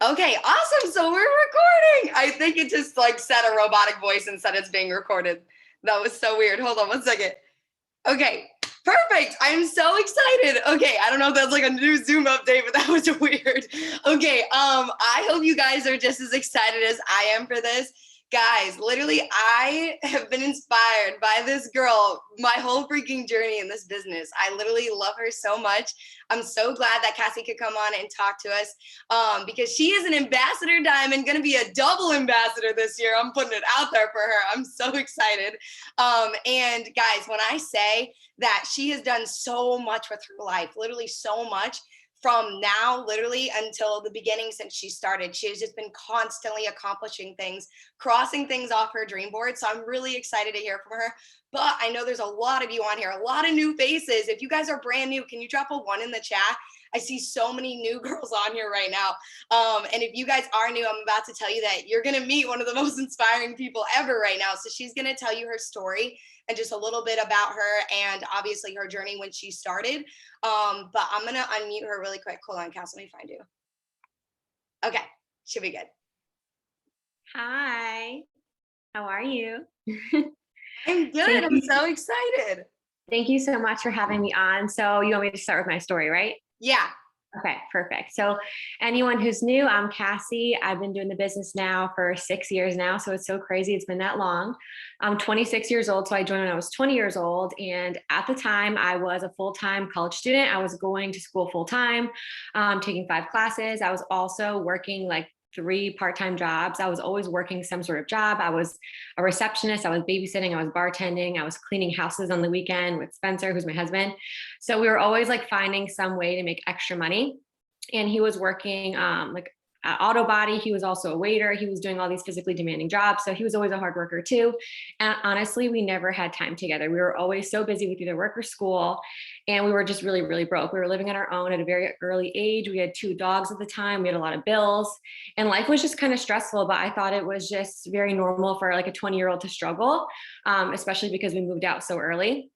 Okay, awesome. So we're recording. I think it just like said a robotic voice and said it's being recorded. That was so weird. Hold on one second. Okay, perfect. I'm so excited. Okay, I don't know if that's like a new Zoom update, but that was weird. Okay, I hope you guys are just as excited as I am for this. Guys, literally, I have been inspired by this girl my whole freaking journey in this business. I literally love her so much. I'm so glad that Cassie could come on and talk to us because she is an ambassador diamond, going to be a double ambassador this year. I'm putting it out there for her. I'm so excited. And guys, when I say that she has done so much with her life, literally so much, from now literally until the beginning since she started. She has just been constantly accomplishing things, crossing things off her dream board. So I'm really excited to hear from her. But I know there's a lot of you on here, a lot of new faces. If you guys are brand new, can you drop a 1 in the chat? I see so many new girls on here right now. And if you guys are new, I'm about to tell you that you're gonna meet one of the most inspiring people ever right now. So she's gonna tell you her story and just a little bit about her and obviously her journey when she started. But I'm gonna unmute her really quick. Hold on, Cass, let me find you. Okay, should be good. Hi, how are you? I'm good, I'm so excited. Thank you so much for having me on. So you want me to start with my story, right? Yeah. Okay, perfect. So anyone who's new, I'm Cassie. I've been doing the business now for 6 years now. So it's so crazy. It's been that long. I'm 26 years old. So I joined when I was 20 years old. And at the time I was a full-time college student. I was going to school full-time, taking 5 classes. I was also working like 3 part-time jobs. I was always working some sort of job. I was a receptionist. I was babysitting. I was bartending. I was cleaning houses on the weekend with Spencer, who's my husband. So we were always like finding some way to make extra money. And he was working like at auto body. He was also a waiter. He was doing all these physically demanding jobs. So he was always a hard worker too. And honestly, we never had time together. We were always so busy with either work or school. And we were just really, really broke. We were living on our own at a very early age. We had 2 dogs at the time. We had a lot of bills and life was just kind of stressful, but I thought it was just very normal for like a 20-year-old to struggle, especially because we moved out so early.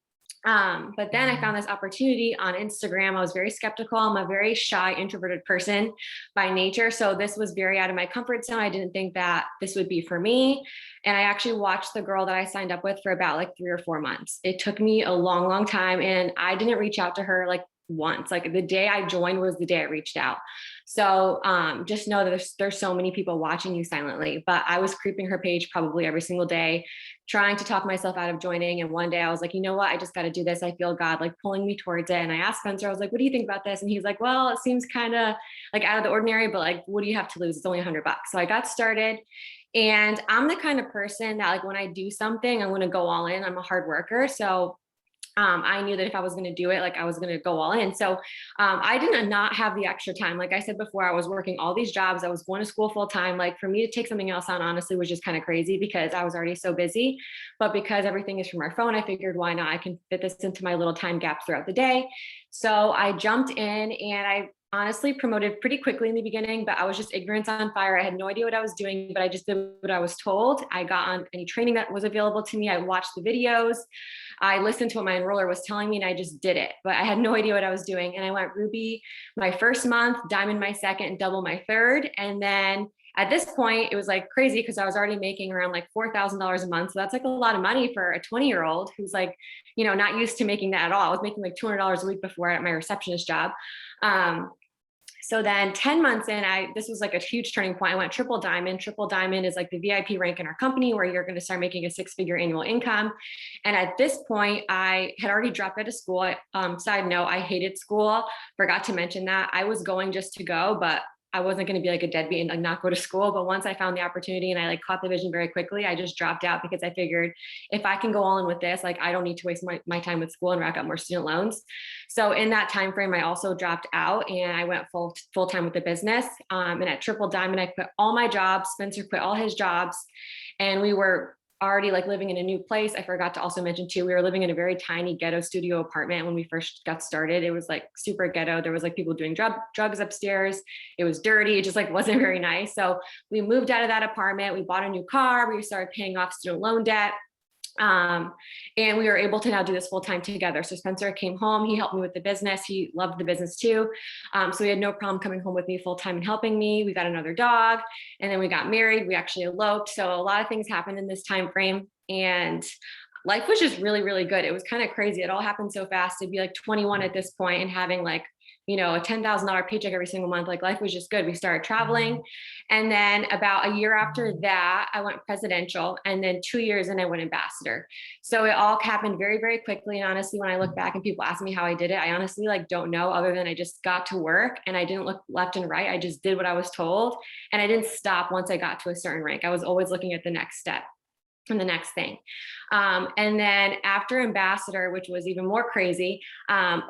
But then I found this opportunity on Instagram. I was very skeptical. I'm a very shy, introverted person by nature. So this was very out of my comfort zone. I didn't think that this would be for me. And I actually watched the girl that I signed up with for about like 3 or 4 months. It took me a long, long time. And I didn't reach out to her like once. Like the day I joined was the day I reached out. So just know that there's so many people watching you silently, but I was creeping her page probably every single day, trying to talk myself out of joining. And one day I was like, you know what, I just got to do this. I feel God like pulling me towards it. And I asked Spencer, I was like, what do you think about this? And he's like, well, it seems kind of like out of the ordinary, but like, what do you have to lose? It's only $100. So I got started. And I'm the kind of person that like when I do something, I'm going to go all in. I'm a hard worker. So I knew that if I was going to do it, like I was going to go all in. So I did not have the extra time. Like I said before, I was working all these jobs. I was going to school full time. Like for me to take something else on, honestly, was just kind of crazy because I was already so busy. But because everything is from our phone, I figured why not? I can fit this into my little time gaps throughout the day. So I jumped in and I honestly promoted pretty quickly in the beginning, but I was just ignorance on fire. I had no idea what I was doing, but I just did what I was told. I got on any training that was available to me. I watched the videos. I listened to what my enroller was telling me and I just did it, but I had no idea what I was doing. And I went Ruby my first month, Diamond my second, and Double my third. And then at this point, it was like crazy because I was already making around like $4,000 a month. So that's like a lot of money for a 20-year-old who's like, you know, not used to making that at all. I was making like $200 a week before at my receptionist job. So then 10 months in, this was like a huge turning point. I went triple diamond. Triple diamond is like the VIP rank in our company where you're going to start making a 6-figure annual income. And at this point, I had already dropped out of school. Side note, I hated school. Forgot to mention that. I was going just to go, but I wasn't going to be like a deadbeat and like not go to school. But once I found the opportunity and I like caught the vision very quickly, I just dropped out because I figured if I can go all in with this, like I don't need to waste my time with school and rack up more student loans. So in that time frame, I also dropped out and I went full time with the business. And at Triple Diamond, I quit all my jobs. Spencer quit all his jobs, and we were already like living in a new place. I forgot to also mention too, we were living in a very tiny ghetto studio apartment when we first got started. It was like super ghetto. There was like people doing drugs upstairs. It was dirty. It just like wasn't very nice. So we moved out of that apartment. We bought a new car. We started paying off student loan debt. And we were able to now do this full time together. So Spencer came home, he helped me with the business. He loved the business too. So he had no problem coming home with me full time and helping me. We got another dog, and then we got married. We actually eloped. So a lot of things happened in this time frame, and life was just really, really good. It was kind of crazy. It all happened so fast. To be like 21 at this point and having like, you know, a $10,000 paycheck every single month, like life was just good. We started traveling. And then about a year after that, I went presidential. And then 2 years in, I went ambassador. So it all happened very, very quickly. And honestly, when I look back and people ask me how I did it, I honestly like don't know, other than I just got to work and I didn't look left and right. I just did what I was told. And I didn't stop once I got to a certain rank. I was always looking at the next step and the next thing. And then after ambassador, which was even more crazy,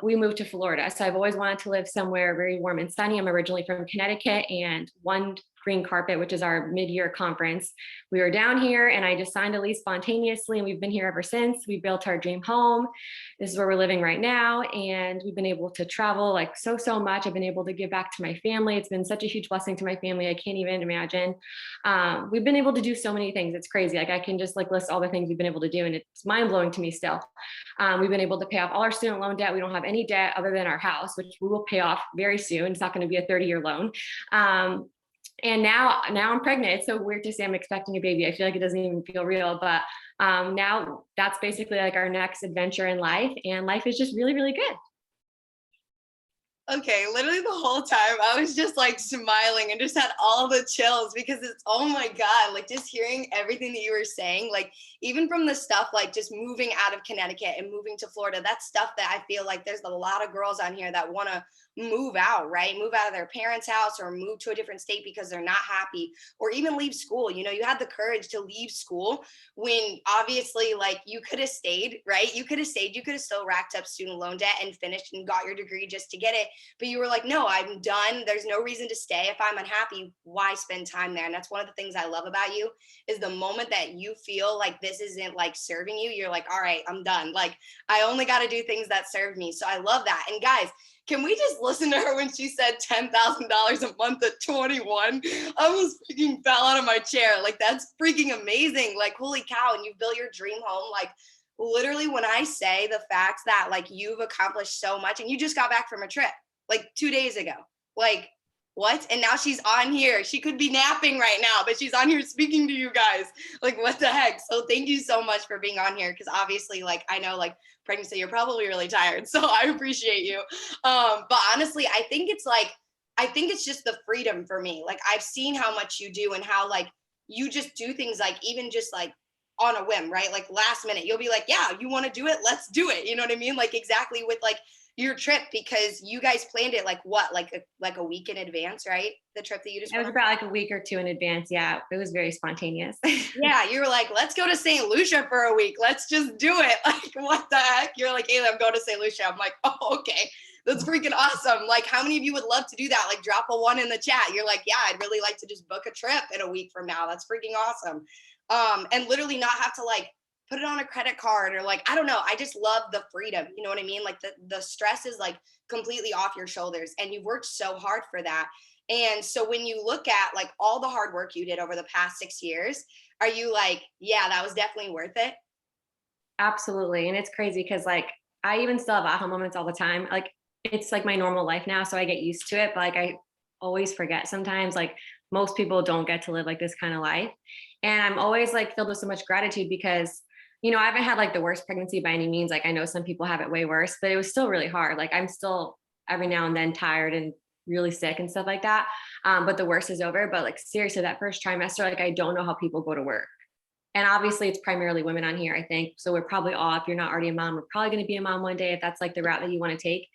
we moved to Florida. So I've always wanted to live somewhere very warm and sunny. I'm originally from Connecticut, and one green carpet, which is our mid-year conference, we were down here, and I just signed a lease spontaneously, and we've been here ever since. We built our dream home. This is where we're living right now, and we've been able to travel like so much. I've been able to give back to my family. It's been such a huge blessing to my family. I can't even imagine. We've been able to do so many things. It's crazy. Like I can just like list all the things we've been able to do, and it's mind blowing to me still. We've been able to pay off all our student loan debt. We don't have any debt other than our house, which we will pay off very soon. It's not going to be a 30-year loan. And now I'm pregnant. It's so weird to say I'm expecting a baby. I feel like it doesn't even feel real, but now that's basically like our next adventure in life, and life is just really, really good. Okay, literally the whole time I was just like smiling and just had all the chills, because it's, oh my God, like just hearing everything that you were saying, like even from the stuff like just moving out of Connecticut and moving to Florida, that's stuff that I feel like there's a lot of girls on here that want to move out, right? Move out of their parents' house or move to a different state because they're not happy, or even leave school. You know, you had the courage to leave school when obviously like you could have stayed, right? You could have stayed, you could have still racked up student loan debt and finished and got your degree just to get it. But you were like, no, I'm done. There's no reason to stay. If I'm unhappy, why spend time there? And that's one of the things I love about you, is the moment that you feel like this isn't like serving you, you're like, all right, I'm done. Like I only got to do things that serve me. So I love that. And guys, can we just listen to her when she said $10,000 a month at 21? I almost freaking fell out of my chair. Like, that's freaking amazing. Like, holy cow. And you built your dream home. Like, literally, when I say the fact that like you've accomplished so much, and you just got back from a trip like 2 days ago, like what? And now she's on here. She could be napping right now, but she's on here speaking to you guys. Like, what the heck? So thank you so much for being on here, because obviously, like, I know like pregnancy, you're probably really tired. So I appreciate you. But honestly, I think it's just the freedom for me. Like, I've seen how much you do and how like you just do things like even just like on a whim, right? Like last minute, you'll be like, yeah, you want to do it? Let's do it. You know what I mean? Like exactly with like your trip, because you guys planned it like what, like a week in advance, right? The trip that you just It was about like a week or two in advance. Yeah, it was very spontaneous. Yeah, you were like, let's go to St. Lucia for a week. Let's just do it. Like, what the heck? You're like, hey, I'm going to St. Lucia. I'm like, oh, okay. That's freaking awesome. Like, how many of you would love to do that? Like, drop a 1 in the chat. You're like, yeah, I'd really like to just book a trip in a week from now. That's freaking awesome. And literally not have to like put it on a credit card or like, I don't know. I just love the freedom. You know what I mean? Like the stress is like completely off your shoulders, and you've worked so hard for that. And so when you look at like all the hard work you did over the past 6 years, are you like, yeah, that was definitely worth it? Absolutely. And it's crazy because like I even still have aha moments all the time. Like it's like my normal life now. So I get used to it. But like I always forget sometimes, like most people don't get to live like this kind of life. And I'm always like filled with so much gratitude because, you know, I haven't had like the worst pregnancy by any means. Like I know some people have it way worse, but it was still really hard. Like I'm still every now and then tired and really sick and stuff like that. But the worst is over. But like seriously, that first trimester, like I don't know how people go to work. And obviously it's primarily women on here, I think. So we're probably all, if you're not already a mom, we're probably going to be a mom one day if that's like the route that you want to take.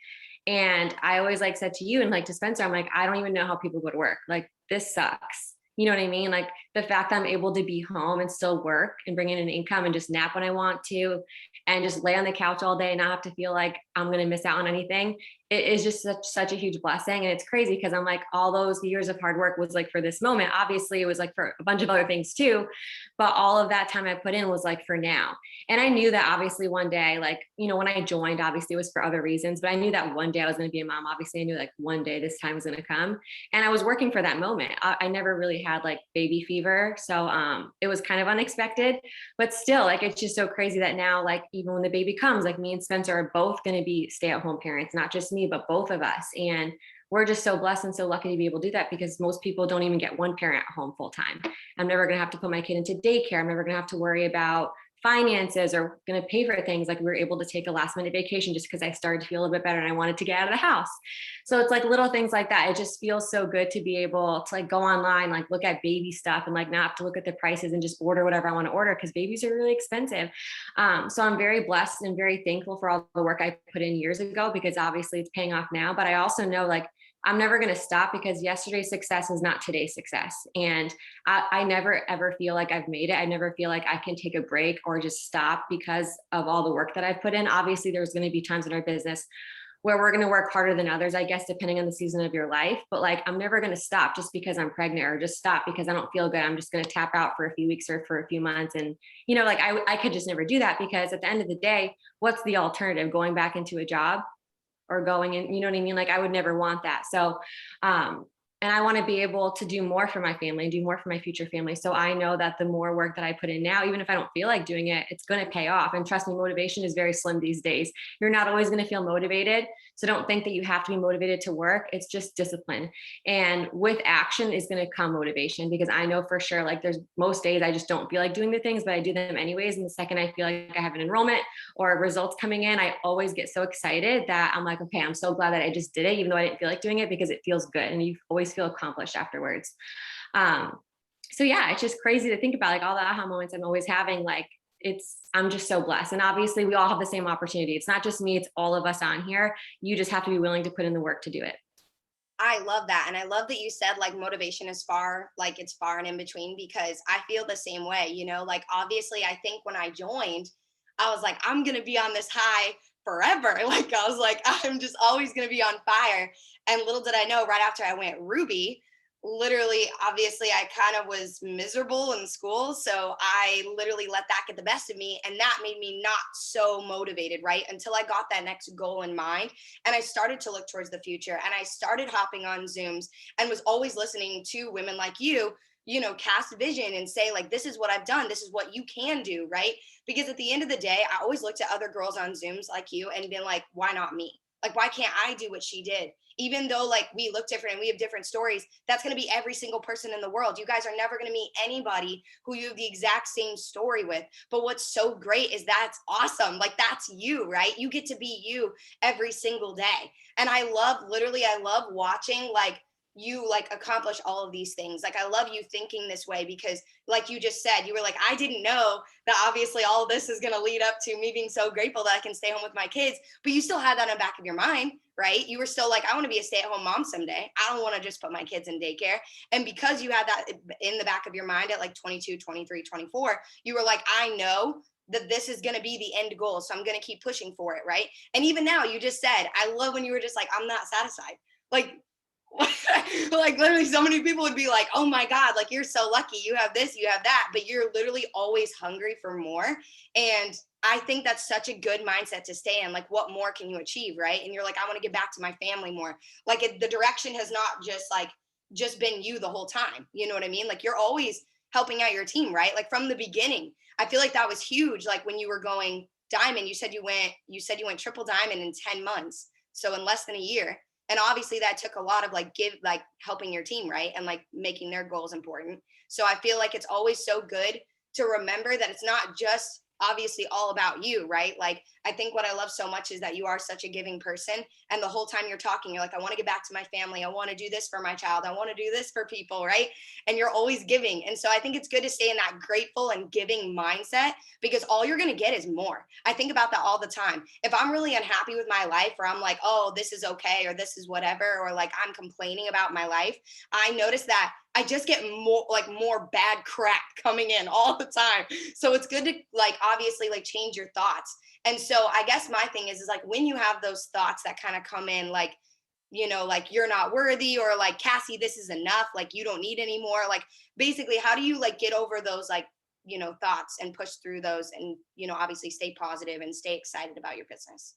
And I always like said to you and like to Spencer, I'm like, I don't even know how people go to work. Like this sucks. You know what I mean? Like the fact that I'm able to be home and still work and bring in an income and just nap when I want to and just lay on the couch all day and not have to feel like I'm going to miss out on anything it is just such a huge blessing. And it's crazy because I'm like, all those years of hard work was like for this moment. Obviously, it was like for a bunch of other things too. But all of that time I put in was like for now. And I knew that obviously one day, like, you know, when I joined, obviously it was for other reasons, but I knew that one day I was going to be a mom. Obviously, I knew like one day this time was going to come. And I was working for that moment. I never really had like baby fever. So it was kind of unexpected, but still, like, it's just so crazy that now, like, even when the baby comes, like me and Spencer are both going to be stay-at-home parents, not just me, but both of us. And we're just so blessed and so lucky to be able to do that because most people don't even get one parent at home full time. I'm never going to have to put my kid into daycare. I'm never going to have to worry about finances or going to pay for things. Like we were able to take a last minute vacation just because I started to feel a little bit better and I wanted to get out of the house. So it's like little things like that. It just feels so good to be able to like go online, like look at baby stuff and like not have to look at the prices and just order whatever I want to order because babies are really expensive. So I'm very blessed and very thankful for all the work I put in years ago because obviously it's paying off now. But I also know like I'm never going to stop because yesterday's success is not today's success. And I never ever feel like I've made it. I never feel like I can take a break or just stop because of all the work that I've put in. Obviously, there's going to be times in our business where we're going to work harder than others, I guess, depending on the season of your life. But like, I'm never going to stop just because I'm pregnant or just stop because I don't feel good. I'm just going to tap out for a few weeks or for a few months. And, you know, like I could just never do that because at the end of the day, what's the alternative? Going back into a job? Or going in, you know what I mean? Like I would never want that. So, and I want to be able to do more for my family and do more for my future family. So I know that the more work that I put in now, even if I don't feel like doing it, it's going to pay off. And trust me, motivation is very slim these days. You're not always going to feel motivated. So don't think that you have to be motivated to work. It's just discipline. And with action is going to come motivation because I know for sure, like there's most days I just don't feel like doing the things, but I do them anyways. And the second I feel like I have an enrollment or results coming in, I always get so excited that I'm like, okay, I'm so glad that I just did it, even though I didn't feel like doing it because it feels good. And you always feel accomplished afterwards. So yeah, it's just crazy to think about like all the aha moments I'm always having. Like I'm just so blessed. And obviously we all have the same opportunity. It's not just me, it's all of us on here. You just have to be willing to put in the work to do it. I love that. And I love that you said like motivation is far, like it's far and in between because I feel the same way, you know, like obviously I think when I joined, I was like, I'm going to be on this high forever. Like I was like, I'm just always going to be on fire. And little did I know right after I went Ruby, literally, obviously, I kind of was miserable in school. So I literally let that get the best of me. And that made me not so motivated, right? Until I got that next goal in mind. And I started to look towards the future. And I started hopping on Zooms and was always listening to women like you know, cast vision and say, like, this is what I've done. This is what you can do, right? Because at the end of the day, I always looked at other girls on Zooms like you and been like, why not me? Like, why can't I do what she did? Even though like we look different and we have different stories, that's going to be every single person in the world. You guys are never going to meet anybody who you have the exact same story with. But what's so great is that's awesome. Like that's you, right? You get to be you every single day. And I love watching like you like accomplish all of these things. Like I love you thinking this way because like you just said, you were like, I didn't know that obviously all of this is going to lead up to me being so grateful that I can stay home with my kids, but you still had that in the back of your mind, right? You were still like, I want to be a stay-at-home mom someday. I don't want to just put my kids in daycare. And because you had that in the back of your mind at like 22, 23, 24, you were like, I know that this is going to be the end goal. So I'm going to keep pushing for it, right? And even now you just said, I love when you were just like, I'm not satisfied. Like, like literally so many people would be like, oh my God, like you're so lucky you have this, you have that, but you're literally always hungry for more. And I think that's such a good mindset to stay in. Like what more can you achieve, right? And you're like, I want to get back to my family more. Like the direction has not just been you the whole time. You know what I mean? Like you're always helping out your team, right? Like from the beginning. I feel like that was huge. Like when you were going diamond, you said you went triple diamond in 10 months. So in less than a year. And obviously that took a lot of like helping your team, right? And like making their goals important. So I feel like it's always so good to remember that it's not just obviously all about you, right? Like I think what I love so much is that you are such a giving person. And the whole time you're talking, you're like, I want to get back to my family. I want to do this for my child. I want to do this for people, right? And you're always giving. And so I think it's good to stay in that grateful and giving mindset because all you're going to get is more. I think about that all the time. If I'm really unhappy with my life or I'm like, oh, this is okay, or this is whatever, or like I'm complaining about my life, I notice that I just get more bad crap coming in all the time. So it's good to like obviously like change your thoughts And so I guess my thing is like when you have those thoughts that kind of come in, like, like you're not worthy, or like, Cassie, this is enough, like you don't need any more. Like basically, how do you like get over those like, thoughts and push through those and, obviously stay positive and stay excited about your business?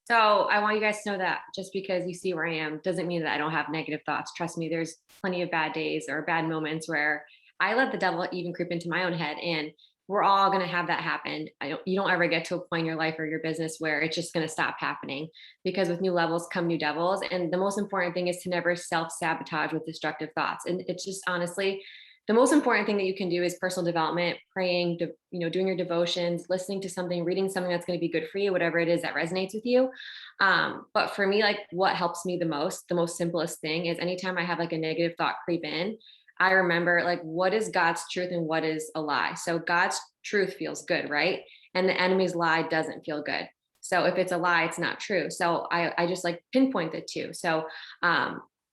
So I want you guys to know that just because you see where I am doesn't mean that I don't have negative thoughts. Trust me, there's plenty of bad days or bad moments where I let the devil even creep into my own head, and we're all going to have that happen. You don't ever get to a point in your life or your business where it's just going to stop happening, because with new levels come new devils. And the most important thing is to never self-sabotage with destructive thoughts. And it's just honestly, the most important thing that you can do is personal development, praying, doing your devotions, listening to something, reading something that's going to be good for you, whatever it is that resonates with you. But for me, like what helps me the most simplest thing is anytime I have like a negative thought creep in, I remember like, what is God's truth and what is a lie? So God's truth feels good, right? And the enemy's lie doesn't feel good. So if it's a lie, it's not true. So I just like pinpoint the two. So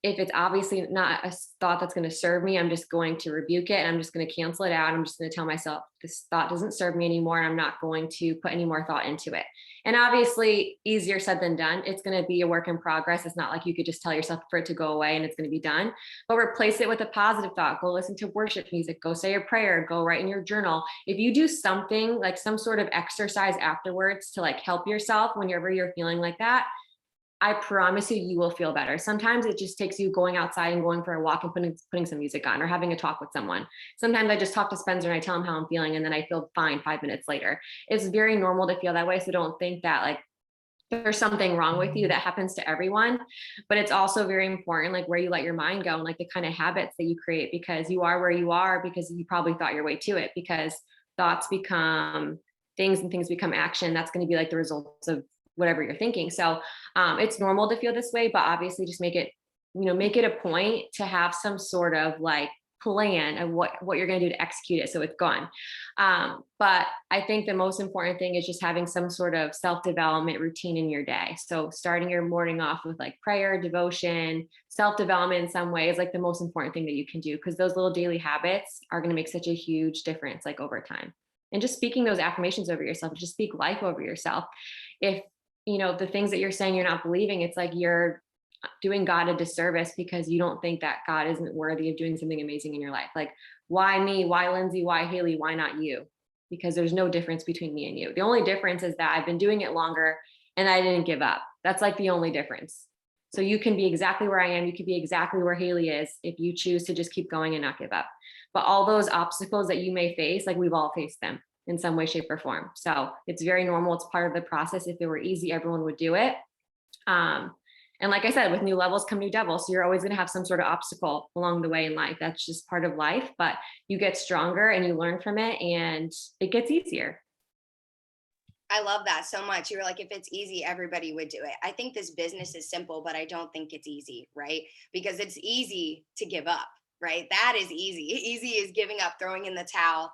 if it's obviously not a thought that's going to serve me, I'm just going to rebuke it and I'm just going to cancel it out. I'm just going to tell myself this thought doesn't serve me anymore. And I'm not going to put any more thought into it. And obviously easier said than done. It's going to be a work in progress. It's not like you could just tell yourself for it to go away and it's going to be done, but replace it with a positive thought. Go listen to worship music, go say a prayer, go write in your journal. If you do something like some sort of exercise afterwards to like help yourself whenever you're feeling like that, I promise you, you will feel better. Sometimes it just takes you going outside and going for a walk and putting some music on or having a talk with someone. Sometimes I just talk to Spencer and I tell him how I'm feeling and then I feel fine 5 minutes later. It's very normal to feel that way. So don't think that like there's something wrong with you. That happens to everyone. But it's also very important, like where you let your mind go and like the kind of habits that you create, because you are where you are because you probably thought your way to it, because thoughts become things and things become action. That's going to be like the results of whatever you're thinking. So it's normal to feel this way, but obviously just make it a point to have some sort of like plan of what you're going to do to execute it so it's gone. But I think the most important thing is just having some sort of self-development routine in your day. So starting your morning off with like prayer, devotion, self-development in some way is like the most important thing that you can do, because those little daily habits are going to make such a huge difference like over time. And just speaking those affirmations over yourself, just speak life over yourself. If the things that you're saying you're not believing, it's like you're doing God a disservice because you don't think that God isn't worthy of doing something amazing in your life. Like, why me? Why Lindsay? Why Haley? Why not you? Because there's no difference between me and you. The only difference is that I've been doing it longer and I didn't give up. That's like the only difference. So you can be exactly where I am. You can be exactly where Haley is if you choose to just keep going and not give up. But all those obstacles that you may face, like we've all faced them in some way, shape, or form. So it's very normal. It's part of the process. If it were easy, everyone would do it. And like I said, with new levels come new devils. So you're always going to have some sort of obstacle along the way in life. That's just part of life, but you get stronger and you learn from it and it gets easier. I love that so much. You were like, if it's easy, everybody would do it. I think this business is simple, but I don't think it's easy, right? Because it's easy to give up, right? That is easy. Easy is giving up, throwing in the towel,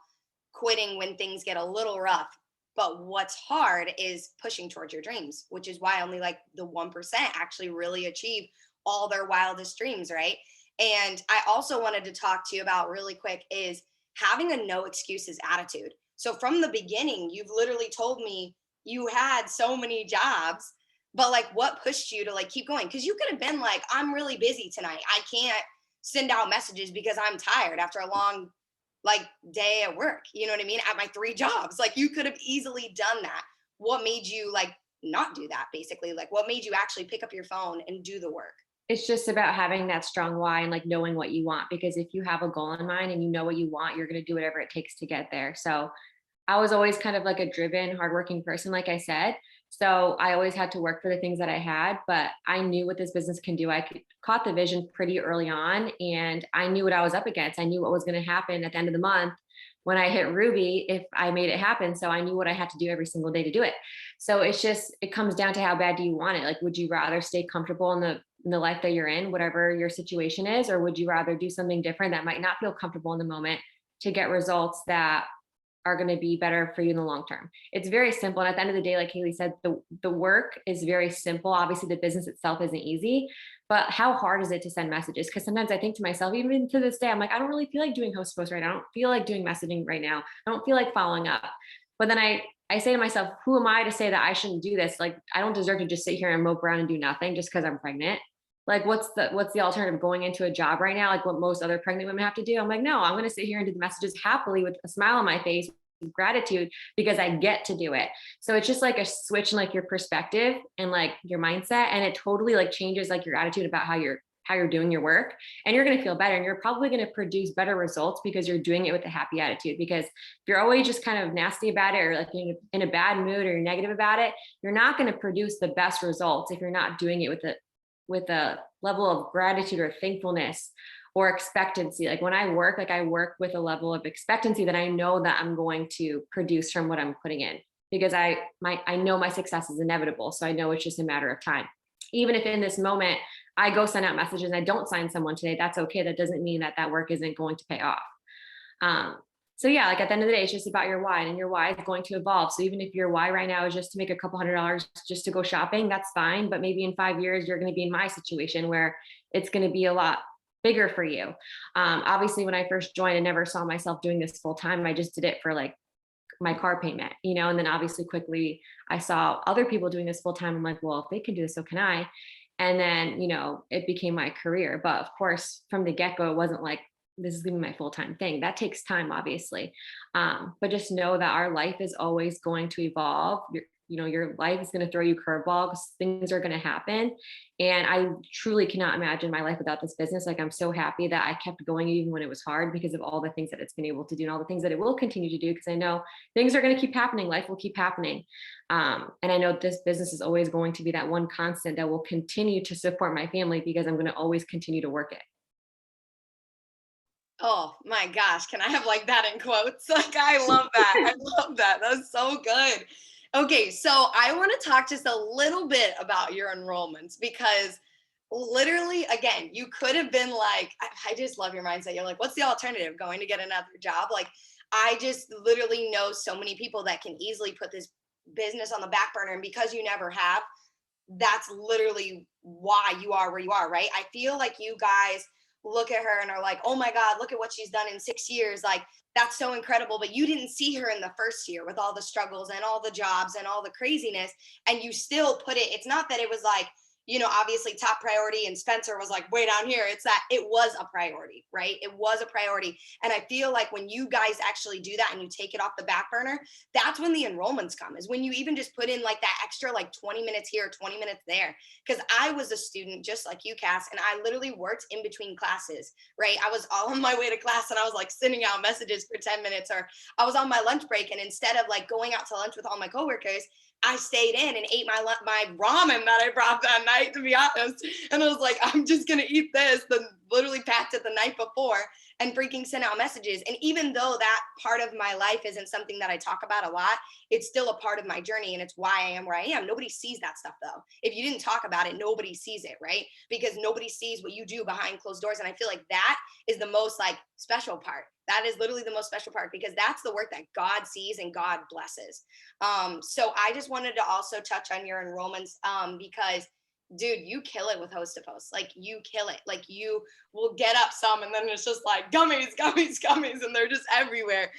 quitting when things get a little rough. But what's hard is pushing towards your dreams, which is why only like the 1% actually really achieve all their wildest dreams, right? And I also wanted to talk to you about really quick is having a no excuses attitude. So from the beginning, you've literally told me you had so many jobs, but like what pushed you to like keep going? Because you could have been like, I'm really busy tonight. I can't send out messages because I'm tired after a long like day at work, you know what I mean? At my 3 jobs, like you could have easily done that. What made you like not do that basically? Like what made you actually pick up your phone and do the work? It's just about having that strong why and like knowing what you want, because if you have a goal in mind and you know what you want, you're going to do whatever it takes to get there. So I was always kind of like a driven, hardworking person, like I said. So I always had to work for the things that I had, but I knew what this business can do. Caught the vision pretty early on and I knew what I was up against. I knew what was going to happen at the end of the month when I hit Ruby, if I made it happen. So I knew what I had to do every single day to do it. So it comes down to how bad do you want it? Like, would you rather stay comfortable in the life that you're in, whatever your situation is, or would you rather do something different that might not feel comfortable in the moment to get results that are going to be better for you in the long term? It's very simple. And at the end of the day, like Haley said, the work is very simple. Obviously the business itself isn't easy, but how hard is it to send messages? Because sometimes I think to myself, even to this day, I'm like, I don't really feel like doing host posts right now. I don't feel like doing messaging right now. I don't feel like following up. But then I I say to myself, who am I to say that I shouldn't do this? Like, I don't deserve to just sit here and mope around and do nothing just because I'm pregnant. Like, what's the alternative, going into a job right now? Like what most other pregnant women have to do. I'm like, no, I'm going to sit here and do the messages happily with a smile on my face, with gratitude, because I get to do it. So it's just like a switch in like your perspective and like your mindset. And it totally like changes like your attitude about how you're doing your work, and you're going to feel better, and you're probably going to produce better results because you're doing it with a happy attitude. Because if you're always just kind of nasty about it, or like in a bad mood, or you're negative about it, you're not going to produce the best results if you're not doing it with a level of gratitude or thankfulness or expectancy. Like when I work, like I work with a level of expectancy that I know that I'm going to produce from what I'm putting in, because I know my success is inevitable. So I know it's just a matter of time. Even if in this moment I go send out messages and I don't sign someone today, that's okay. That doesn't mean that that work isn't going to pay off. So yeah, like at the end of the day, it's just about your why, and your why is going to evolve. So even if your why right now is just to make a couple $100 just to go shopping, that's fine. But maybe in 5 years, you're going to be in my situation where it's going to be a lot bigger for you. Obviously, when I first joined, I never saw myself doing this full time. I just did it for like my car payment, and then obviously quickly I saw other people doing this full time. I'm like, well, if they can do this, so can I. And then, it became my career. But of course, from the get-go, it wasn't like, this is going to be my full-time thing. That takes time, obviously. But just know that our life is always going to evolve. Your life is going to throw you curveballs. Things are going to happen. And I truly cannot imagine my life without this business. Like, I'm so happy that I kept going even when it was hard, because of all the things that it's been able to do and all the things that it will continue to do, because I know things are going to keep happening. Life will keep happening. And I know this business is always going to be that one constant that will continue to support my family, because I'm going to always continue to work it. Oh my gosh, can I have like that in quotes? Like, I love that. I love that. That's so good. Okay, so I want to talk just a little bit about your enrollments, because literally, again, you could have been like, I just love your mindset. You're like, what's the alternative? Going to get another job? Like, I just literally know so many people that can easily put this business on the back burner. And because you never have, that's literally why you are where you are, right? I feel like you guys look at her and are like, oh my God, look at what she's done in 6 years. Like, that's so incredible. But you didn't see her in the first year with all the struggles and all the jobs and all the craziness. And you still put it, it's not that it was like, obviously top priority and Spencer was like way down here. It's that it was a priority, right? It was a priority. And I feel like when you guys actually do that and you take it off the back burner, that's when the enrollments come, is when you even just put in like that extra like 20 minutes here, 20 minutes there. Because I was a student just like you, Cass, and I literally worked in between classes, right? I was all on my way to class and I was like sending out messages for 10 minutes, or I was on my lunch break, and instead of like going out to lunch with all my coworkers, I stayed in and ate my ramen that I brought that night, to be honest. And I was like, I'm just going to eat this, then literally packed it the night before and freaking sent out messages. And even though that part of my life isn't something that I talk about a lot, it's still a part of my journey. And it's why I am where I am. Nobody sees that stuff though. If you didn't talk about it, nobody sees it, right? Because nobody sees what you do behind closed doors. And I feel like that is the most like special part. That is literally the most special part, because that's the work that God sees and God blesses. So I just wanted to also touch on your enrollments, because dude, you kill it with Host to Post. Like, you kill it. Like, you will get up some and then it's just like gummies, gummies, gummies, and they're just everywhere.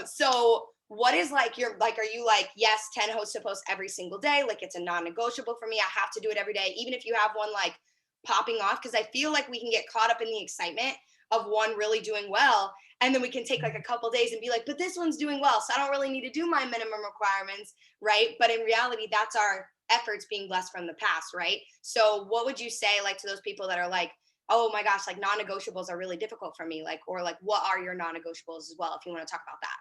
So what is like your, like, are you like, yes, 10 Host to Post every single day? Like, it's a non-negotiable for me. I have to do it every day, even if you have one like popping off, because I feel like we can get caught up in the excitement of one really doing well. And then we can take like a couple days and be like, but this one's doing well, so I don't really need to do my minimum requirements, right? But in reality, that's our efforts being blessed from the past, right? So what would you say like to those people that are like, oh my gosh, like non-negotiables are really difficult for me, like, or like, what are your non-negotiables as well, if you want to talk about that?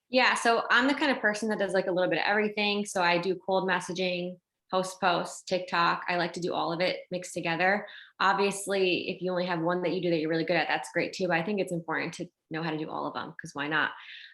Yeah, so I'm the kind of person that does like a little bit of everything. So I do cold messaging, posts, TikTok. I like to do all of it mixed together. Obviously, if you only have one that you do that you're really good at, that's great too. But I think it's important to know how to do all of them, because why not?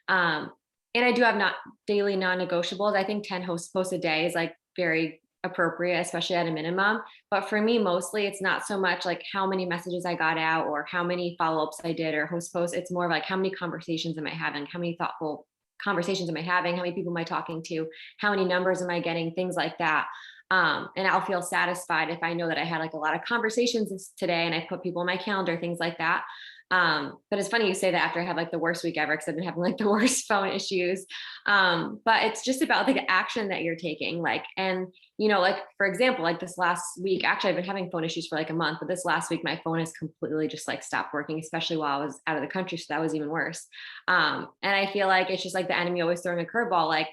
And I do have not daily non-negotiables. I think 10 posts a day is like very appropriate, especially at a minimum. But for me, mostly it's not so much like how many messages I got out or how many follow-ups I did or host posts. It's more of like, how many conversations am I having? How many thoughtful conversations am I having? How many people am I talking to? How many numbers am I getting? Things like that. And I'll feel satisfied if I know that I had like a lot of conversations today and I put people on my calendar, things like that. But it's funny you say that after I had like the worst week ever, because I've been having like the worst phone issues. But it's just about like the action that you're taking. Like, and like for example, like this last week, actually I've been having phone issues for like a month, but this last week my phone has completely just like stopped working, especially while I was out of the country. So that was even worse. And I feel like it's just like the enemy always throwing a curveball, like,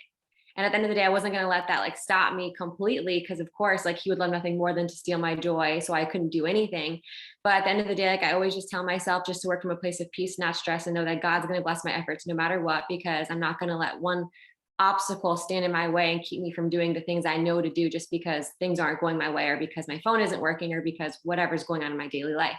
and at the end of the day, I wasn't going to let that like stop me completely, because of course, like he would love nothing more than to steal my joy. So I couldn't do anything. But at the end of the day, like I always just tell myself just to work from a place of peace, not stress, and know that God's going to bless my efforts no matter what, because I'm not going to let one obstacle stand in my way and keep me from doing the things I know to do just because things aren't going my way, or because my phone isn't working, or because whatever's going on in my daily life.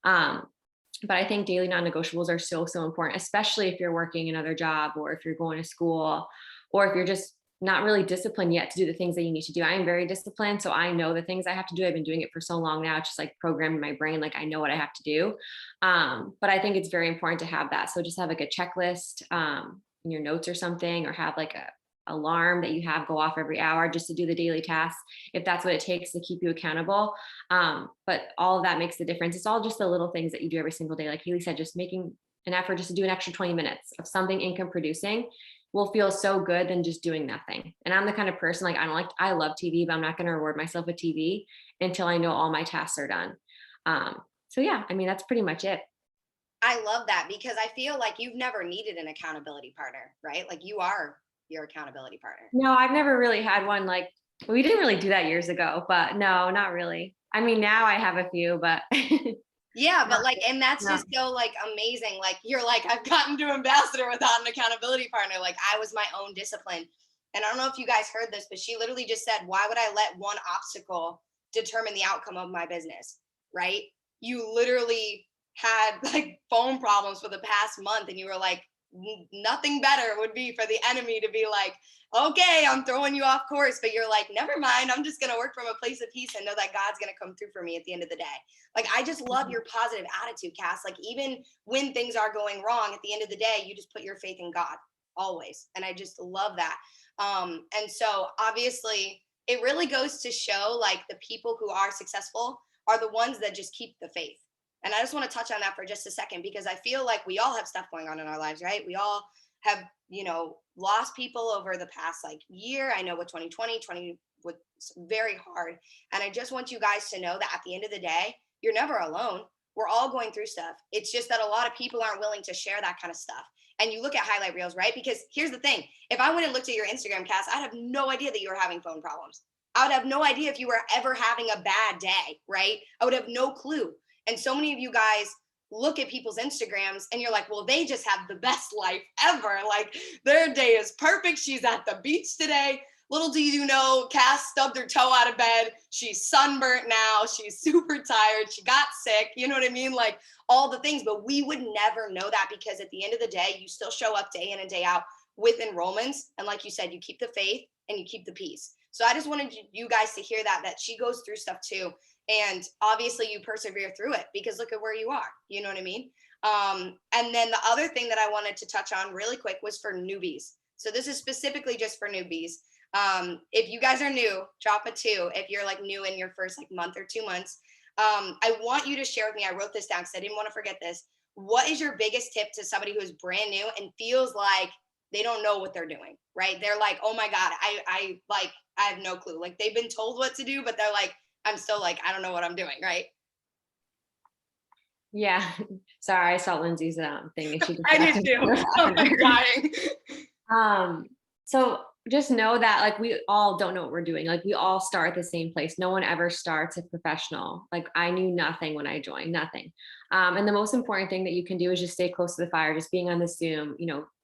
But I think daily non-negotiables are so, so important, especially if you're working another job, or if you're going to school, or if you're just not really disciplined yet to do the things that you need to do. I am very disciplined, so I know the things I have to do. I've been doing it for so long now, it's just like programmed in my brain, like I know what I have to do. But I think it's very important to have that. So just have like a checklist in your notes or something, or have like a alarm that you have go off every hour just to do the daily tasks, if that's what it takes to keep you accountable. But all of that makes the difference. It's all just the little things that you do every single day. Like Haley said, just making an effort just to do an extra 20 minutes of something income producing will feel so good than just doing nothing. And I'm the kind of person, like, I love TV, but I'm not going to reward myself with TV until I know all my tasks are done. So yeah, I mean, that's pretty much it. I love that, because I feel like you've never needed an accountability partner, right? Like you are your accountability partner. No, I've never really had one. Like, we didn't really do that years ago, but no, not really. I mean, now I have a few, but Yeah, no, but like, and that's no. just so like amazing. Like you're like, I've gotten to ambassador without an accountability partner. Like I was my own discipline. And I don't know if you guys heard this, but she literally just said, why would I let one obstacle determine the outcome of my business? Right? You literally had like phone problems for the past month, and you were like, nothing better would be for the enemy to be like, okay, I'm throwing you off course, but you're like, never mind, I'm just gonna work from a place of peace and know that God's gonna come through for me at the end of the day. Like I just love your positive attitude, Cass. Like even when things are going wrong, at the end of the day, you just put your faith in God always. And I just love that. And so obviously it really goes to show like the people who are successful are the ones that just keep the faith. And I just want to touch on that for just a second, because I feel like we all have stuff going on in our lives, right? We all have, lost people over the past like year. I know with 2020 was very hard. And I just want you guys to know that at the end of the day, you're never alone. We're all going through stuff. It's just that a lot of people aren't willing to share that kind of stuff. And you look at highlight reels, right? Because here's the thing. If I went and looked at your Instagram, Cass, I'd have no idea that you were having phone problems. I would have no idea if you were ever having a bad day, right? I would have no clue. And so many of you guys look at people's Instagrams and you're like, well, they just have the best life ever. Like their day is perfect. She's at the beach today. Little do you know, Cass stubbed her toe out of bed. She's sunburnt now. She's super tired. She got sick. You know what I mean? Like all the things, but we would never know that, because at the end of the day, you still show up day in and day out with enrollments. And like you said, you keep the faith and you keep the peace. So I just wanted you guys to hear that she goes through stuff too. And obviously you persevere through it, because look at where you are, you know what I mean? And then the other thing that I wanted to touch on really quick was for newbies. So this is specifically just for newbies. If you guys are new, drop a 2. If you're like new in your first like month or 2 months, I want you to share with me, I wrote this down because I didn't want to forget this. What is your biggest tip to somebody who is brand new and feels like they don't know what they're doing, right? They're like, oh my God, I have no clue. Like they've been told what to do, but they're like, I'm still like, I don't know what I'm doing, right? Yeah. Sorry, I saw Lindsay's thing and she I did too. I'm dying. So just know that like we all don't know what we're doing. Like we all start at the same place. No one ever starts a professional. Like I knew nothing when I joined, nothing. And the most important thing that you can do is just stay close to the fire, just being on the Zoom,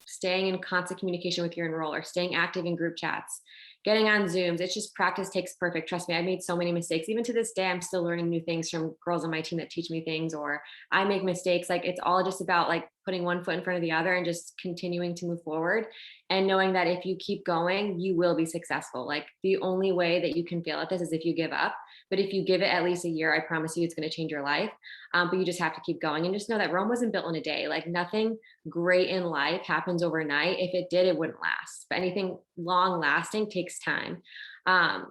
staying in constant communication with your enroller, staying active in group chats, getting on Zooms. It's just practice takes perfect. Trust me, I made so many mistakes. Even to this day, I'm still learning new things from girls on my team that teach me things, or I make mistakes. Like it's all just about like putting one foot in front of the other and just continuing to move forward and knowing that if you keep going, you will be successful. Like the only way that you can fail at this is if you give up. But if you give it at least a year, I promise you it's going to change your life. But you just have to keep going and just know that Rome wasn't built in a day. Like nothing great in life happens overnight. If it did, it wouldn't last. But anything long lasting takes time.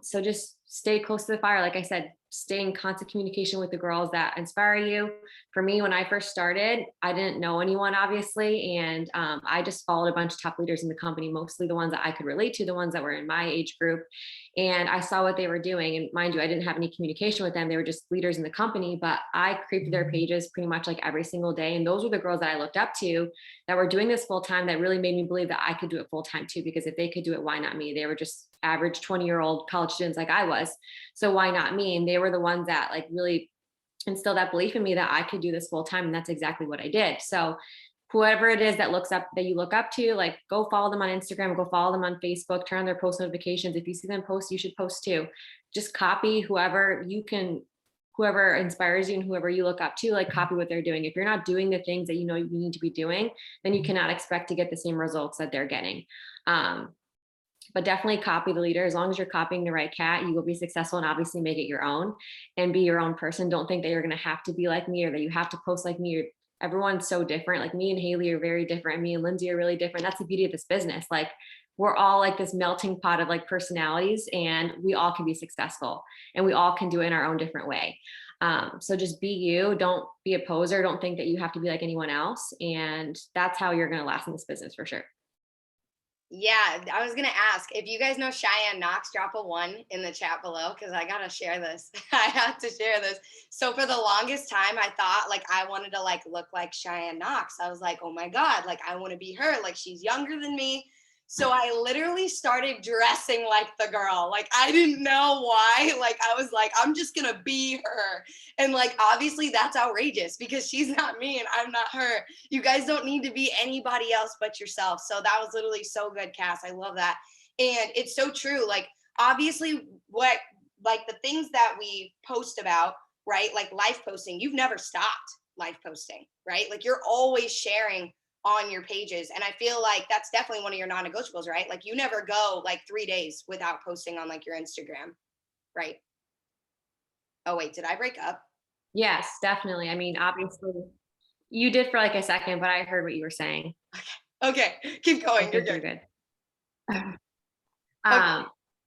So just stay close to the fire. Like I said, stay in constant communication with the girls that inspire you. For me, when I first started, I didn't know anyone, obviously. And I just followed a bunch of top leaders in the company, mostly the ones that I could relate to, the ones that were in my age group. And I saw what they were doing. And mind you, I didn't have any communication with them. They were just leaders in the company, but I creeped their pages pretty much like every single day. And those were the girls that I looked up to that were doing this full time, that really made me believe that I could do it full time too, because if they could do it, why not me? They were just average 20-year-old college students like I was. So why not me? And they were the ones that like really instilled that belief in me that I could do this full time. And that's exactly what I did. So whoever it is that you look up to, like, go follow them on Instagram, go follow them on Facebook, turn on their post notifications. If you see them post, you should post too. Just copy whoever inspires you and whoever you look up to, like, copy what they're doing. If you're not doing the things that you know you need to be doing, then you cannot expect to get the same results that they're getting. But definitely copy the leader. As long as you're copying the right cat, you will be successful, and obviously make it your own and be your own person. Don't think that you're going to have to be like me or that you have to post like me. Everyone's so different. Like, me and Haley are very different. Me and Lindsay are really different. That's the beauty of this business. Like, we're all like this melting pot of like personalities, and we all can be successful, and we all can do it in our own different way. So just be you. Don't be a poser. Don't think that you have to be like anyone else. And that's how you're going to last in this business for sure. Yeah, I was gonna ask if you guys know Cheyenne Knox. Drop a 1 in the chat below, because I gotta share this. I have to share this. So for the longest time, I thought like I wanted to like look like Cheyenne Knox. I was like, oh my God, like I want to be her. Like, she's younger than me. So I literally started dressing like the girl. Like, I didn't know why. Like, I was like, I'm just gonna be her. And like, obviously that's outrageous, because she's not me and I'm not her. You guys don't need to be anybody else but yourself. So that was literally so good, Cass. I love that. And it's so true. Like, obviously what, like the things that we post about, right? Like life posting, you've never stopped life posting, right? Like, you're always sharing on your pages. And I feel like that's definitely one of your non-negotiables, right? Like, you never go like 3 days without posting on like your Instagram, right? Oh wait, did I break up? Yes, definitely. I mean, obviously you did for like a second, but I heard what you were saying. Okay, keep I going. You're think you're good. good. Okay.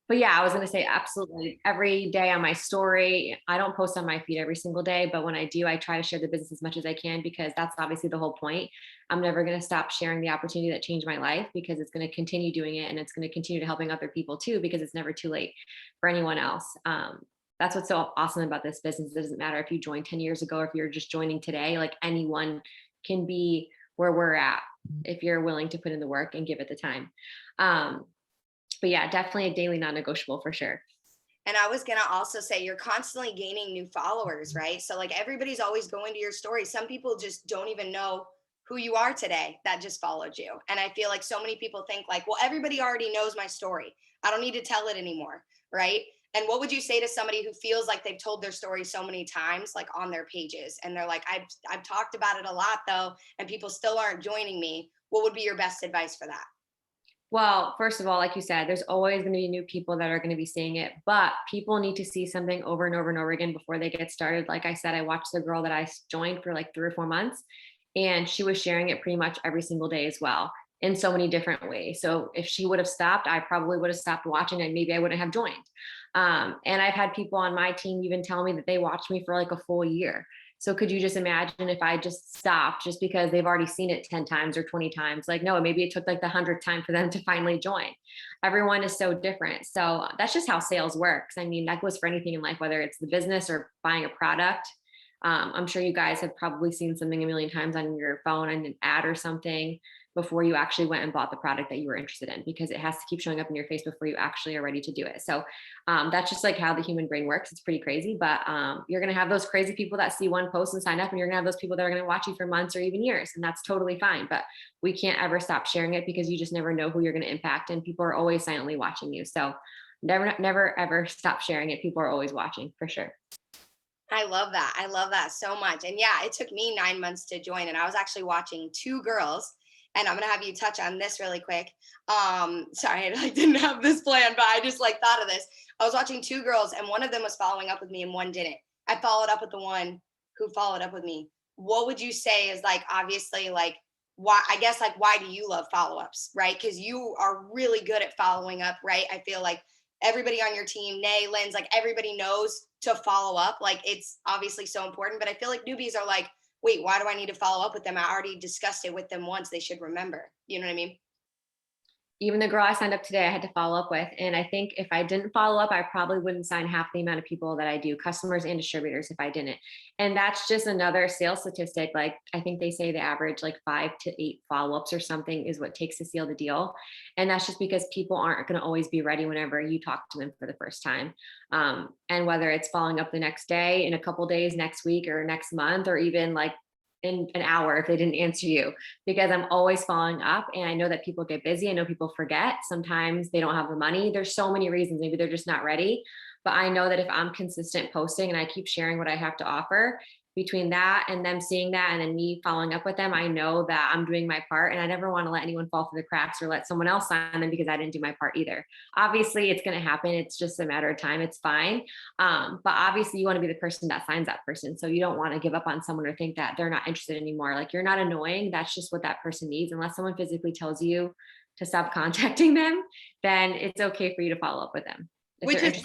But yeah, I was going to say absolutely every day on my story. I don't post on my feed every single day, but when I do, I try to share the business as much as I can, because that's obviously the whole point. I'm never going to stop sharing the opportunity that changed my life, because it's going to continue doing it, and it's going to continue to helping other people too, because it's never too late for anyone else. That's what's so awesome about this business. It doesn't matter if you joined 10 years ago or if you're just joining today. Like, anyone can be where we're at if you're willing to put in the work and give it the time. But yeah, definitely a daily non-negotiable for sure. And I was going to also say, you're constantly gaining new followers, right? So like, everybody's always going to your story. Some people just don't even know who you are today that just followed you. And I feel like so many people think like, well, everybody already knows my story. I don't need to tell it anymore, right? And what would you say to somebody who feels like they've told their story so many times, like on their pages, and they're like, I've talked about it a lot though, and people still aren't joining me? What would be your best advice for that? Well, first of all, like you said, there's always going to be new people that are going to be seeing it, but people need to see something over and over and over again before they get started. Like I said, I watched the girl that I joined for like 3 or 4 months, and she was sharing it pretty much every single day as well, in so many different ways. So if she would have stopped, I probably would have stopped watching, and maybe I wouldn't have joined. And I've had people on my team even tell me that they watched me for like a full year. So could you just imagine if I just stopped just because they've already seen it 10 times or 20 times? Like, no, maybe it took like the 100th time for them to finally join. Everyone is so different. So that's just how sales works. I mean, that goes for anything in life, whether it's the business or buying a product. I'm sure you guys have probably seen something a million times on your phone and an ad or something before you actually went and bought the product that you were interested in, because it has to keep showing up in your face before you actually are ready to do it. So that's just like how the human brain works. It's pretty crazy, but you're going to have those crazy people that see one post and sign up, and you're going to have those people that are going to watch you for months or even years. And that's totally fine, but we can't ever stop sharing it, because you just never know who you're going to impact, and people are always silently watching you. So never, ever stop sharing it. People are always watching for sure. I love that. I love that so much. And yeah, it took me 9 months to join, and I was actually watching 2 girls. And I'm gonna have you touch on this really quick. Sorry, I like didn't have this plan, but I just like thought of this. I was watching 2 girls, and one of them was following up with me, and one didn't. I followed up with the one who followed up with me. What would you say is like, obviously, like, why? I guess like, why do you love follow-ups, right? Because you are really good at following up, right? I feel like everybody on your team, Nay, Lynn's, like everybody knows to follow up. Like it's obviously so important, but I feel like newbies are like, wait, why do I need to follow up with them? I already discussed it with them once. They should remember. You know what I mean? Even the girl I signed up today, I had to follow up with. And I think if I didn't follow up, I probably wouldn't sign half the amount of people that I do, customers and distributors, if I didn't. And that's just another sales statistic. Like I think they say the average like 5 to 8 follow-ups or something is what takes to seal the deal. And that's just because people aren't going to always be ready whenever you talk to them for the first time. And whether it's following up the next day, in a couple days, next week, or next month, or even like in an hour if they didn't answer you, because I'm always following up. And I know that people get busy. I know people forget. Sometimes they don't have the money. There's so many reasons. Maybe they're just not ready. But I know that if I'm consistent posting and I keep sharing what I have to offer, between that and them seeing that and then me following up with them, I know that I'm doing my part. And I never want to let anyone fall through the cracks or let someone else sign them because I didn't do my part either. Obviously, it's going to happen. It's just a matter of time. It's fine. But obviously, you want to be the person that signs that person. So you don't want to give up on someone or think that they're not interested anymore. Like you're not annoying. That's just what that person needs. Unless someone physically tells you to stop contacting them, then it's okay for you to follow up with them. Which has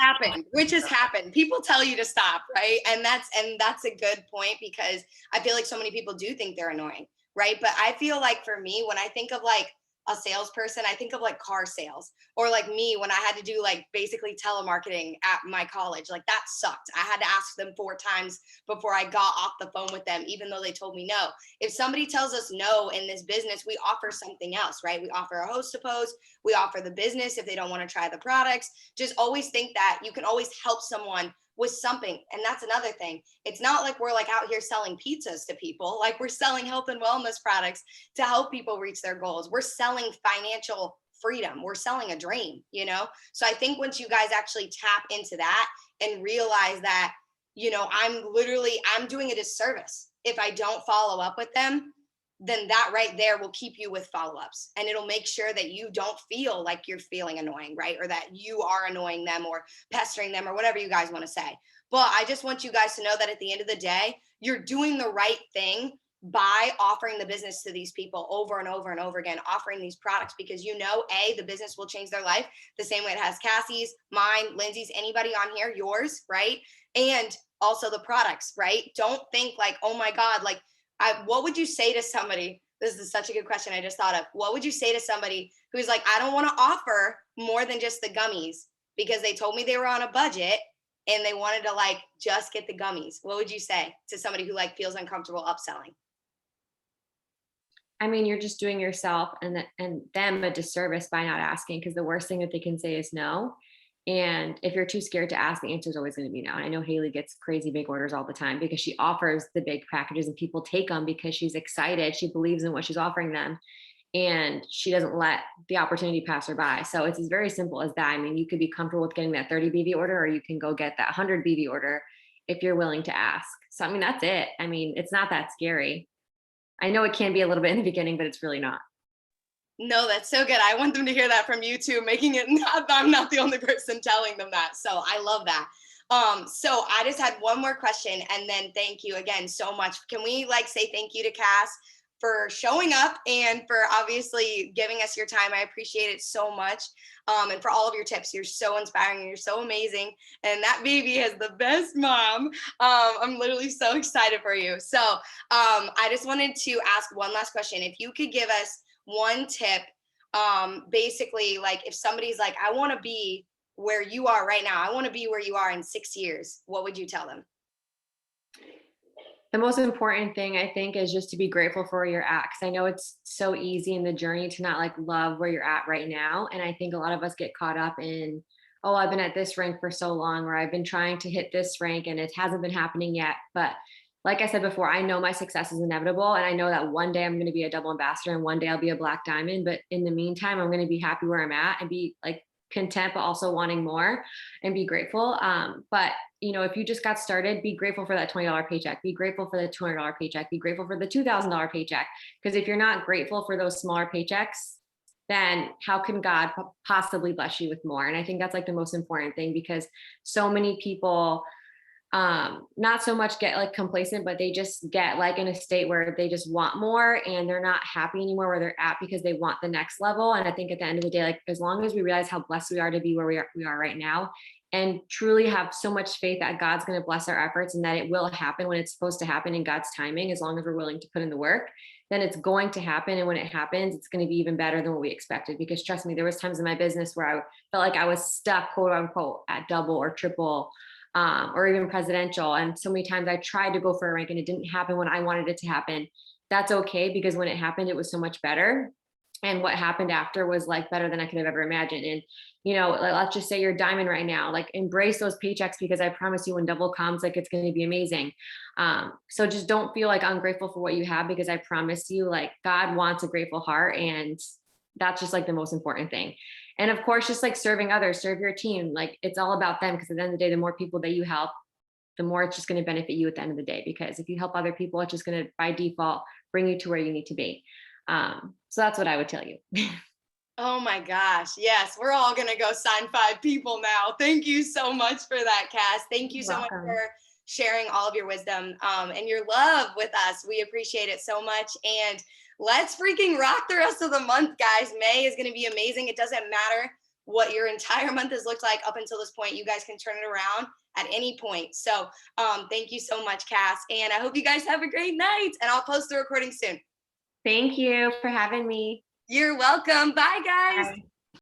happened. People tell you to stop, right? And that's a good point, because I feel like so many people do think they're annoying, right? But I feel like for me, when I think of like a salesperson, I think of like car sales, or like me when I had to do like basically telemarketing at my college. Like that sucked. I had to ask them 4 times before I got off the phone with them, even though they told me no. If somebody tells us no in this business, we offer something else, right? We offer a host to post, we offer the business if they don't want to try the products. Just always think that you can always help someone with something. And that's another thing. It's not like we're like out here selling pizzas to people. Like we're selling health and wellness products to help people reach their goals. We're selling financial freedom. We're selling a dream, you know? So I think once you guys actually tap into that and realize that, you know, I'm doing a disservice if I don't follow up with them, then that right there will keep you with follow-ups, and it'll make sure that you don't feel like you're feeling annoying, right? Or that you are annoying them or pestering them or whatever you guys want to say. But I just want you guys to know that at the end of the day, you're doing the right thing by offering the business to these people over and over and over again, offering these products, because you know, the business will change their life the same way it has Cassie's, mine, Lindsay's, anybody on here, yours, right? And also the products, right? Don't think like, oh my God, like, what would you say to somebody? This is such a good question I just thought of. What would you say to somebody who's like, I don't want to offer more than just the gummies because they told me they were on a budget and they wanted to like just get the gummies? What would you say to somebody who like feels uncomfortable upselling? I mean, you're just doing yourself and them a disservice by not asking, because the worst thing that they can say is no. And if you're too scared to ask, the answer is always going to be no. And I know Haley gets crazy big orders all the time because she offers the big packages and people take them because she's excited. She believes in what she's offering them, and she doesn't let the opportunity pass her by. So it's as very simple as that. I mean, you could be comfortable with getting that 30 BV order, or you can go get that 100 BV order if you're willing to ask. So, I mean, that's it. I mean, it's not that scary. I know it can be a little bit in the beginning, but it's really not. No, that's so good. I want them to hear that from you too, making it not, I'm not the only person telling them that. So I love that. So I just had one more question, and then thank you again so much. Can we like say thank you to Cass for showing up and for obviously giving us your time? I appreciate it so much. And for all of your tips. You're so inspiring and you're so amazing. And that baby has the best mom. I'm literally so excited for you. So I just wanted to ask one last question. If you could give us one tip, basically like if somebody's like, I want to be where you are right now, I want to be where you are in 6 years, what would you tell them? The most important thing I think is just to be grateful for where you're at. Cause I know it's so easy in the journey to not like love where you're at right now. And I think a lot of us get caught up in, oh, I've been at this rank for so long, or I've been trying to hit this rank and it hasn't been happening yet. But like I said before, I know my success is inevitable. And I know that one day I'm going to be a double ambassador and one day I'll be a black diamond. But in the meantime, I'm going to be happy where I'm at and be like content, but also wanting more and be grateful. But you know, if you just got started, be grateful for that $20 paycheck, be grateful for the $200 paycheck, be grateful for the $2,000 paycheck. Because if you're not grateful for those smaller paychecks, then how can God possibly bless you with more? And I think that's like the most important thing, because so many people not so much get like complacent, but they just get like in a state where they just want more and they're not happy anymore where they're at because they want the next level. And I think at the end of the day, like as long as we realize how blessed we are to be where we are right now, and truly have so much faith that God's going to bless our efforts and that it will happen when it's supposed to happen in God's timing, as long as we're willing to put in the work, then it's going to happen. And when it happens, it's going to be even better than what we expected. Because trust me, there was times in my business where I felt like I was stuck, quote unquote, at double or triple, or even presidential. And so many times I tried to go for a rank and it didn't happen when I wanted it to happen. That's okay, because when it happened, it was so much better. And what happened after was like better than I could have ever imagined. And, you know, let's just say you're diamond right now, like embrace those paychecks, because I promise you when double comes, like it's going to be amazing. So just don't feel like ungrateful for what you have, because I promise you, like God wants a grateful heart. And that's just like the most important thing. And of course, just like serving others, serve your team. Like it's all about them, because at the end of the day, the more people that you help, the more it's just going to benefit you at the end of the day. Because if you help other people, it's just going to by default bring you to where you need to be. So that's what I would tell you. Oh my gosh. Yes, we're all going to go sign 5 people now. Thank you so much for that, Cass. Thank you so much for sharing all of your wisdom and your love with us. We appreciate it so much. And let's freaking rock the rest of the month, guys. May is going to be amazing. It doesn't matter what your entire month has looked like up until this point. You guys can turn it around at any point. So thank you so much, Cass. And I hope you guys have a great night. And I'll post the recording soon. Thank you for having me. You're welcome. Bye, guys. Bye.